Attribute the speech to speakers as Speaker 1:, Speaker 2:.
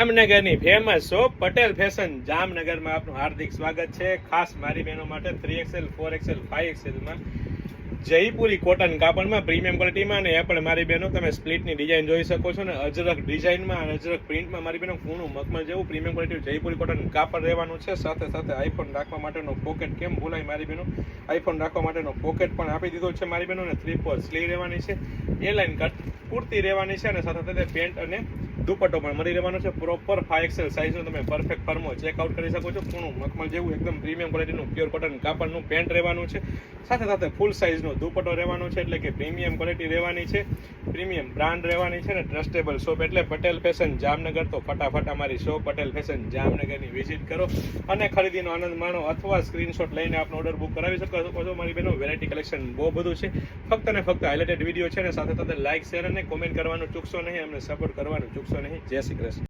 Speaker 1: જામનગરની famous shop Patel fashion જામનગરમાં આપનું હાર્દિક સ્વાગત છે. ખાસ મારી બહેનો માટે 3XL 4XL 5XL માં જયપુરી કોટન કાપડમાં પ્રીમિયમ ક્વોલિટીમાં અને એ પણ મારી બહેનો તમે સ્પ્લિટની ડિઝાઇન જોઈ શકો છો ને અજરક ડિઝાઇનમાં અને અજરક પ્રિન્ટમાં મારી બહેનો પૂર્ણ મખમલ જેવું પ્રીમિયમ ક્વોલિટી જયપુરી કોટન કાપડ રહેવાનું છે. સાથે સાથે આઈફોન રાખવા માટેનો પોકેટ કેમ ભૂલાય મારી બહેનો, આઈફોન રાખવા માટેનો પોકેટ પણ આપી દીધો છે મારી બહેનો. અને 3/4 સ્લીવ રહેવાની છે, એ લાઇન કટ કુર્તી રહેવાની છે અને સાથે સાથે પેન્ટ અને દુપટ્ટો પણ મળી રહેવાનો છે. પ્રોપર 5XL સાઇઝનો તમે પરફેક્ટ ફર્મો ચેકઆઉટ કરી શકો છો. પૂર્ણ મખમલ જેવું એકદમ પ્રીમિયમ ક્વોલિટીનું પ્યોર કોટન કાપડનું પેન્ટ રહેવાનું છે. સાથે સાથે ફૂલ સાઇઝનો દુપટ્ટો રહેવાનો છે, એટલે કે પ્રીમિયમ ક્વોલિટી રહેવાની છે, પ્રીમિયમ બ્રાન્ડ રહેવાની છે ને ટ્રસ્ટેબલ શોપ એટલે પટેલ ફેશન જામનગર. તો ફટાફટ અમારી શોપ પટેલ ફેશન જામનગરની વિઝિટ કરો અને ખરીદીનો આનંદ માણો, અથવા સ્ક્રીનશોટ લઈને આપનો ઓર્ડર બુક કરાવી શકો છો મારી બહેનો. વેરાયટી કલેક્શન બહુ બધું છે, ફક્ત ને ફક્ત હાઇલાઇટેડ વિડીયો છે ને સાથે સાથે લાઇક શેર અને કોમેન્ટ કરવાનું ચૂકશો નહીં, અમને સપોર્ટ કરવાનું ચૂકશો નહીં. જય શ્રી કૃષ્ણ.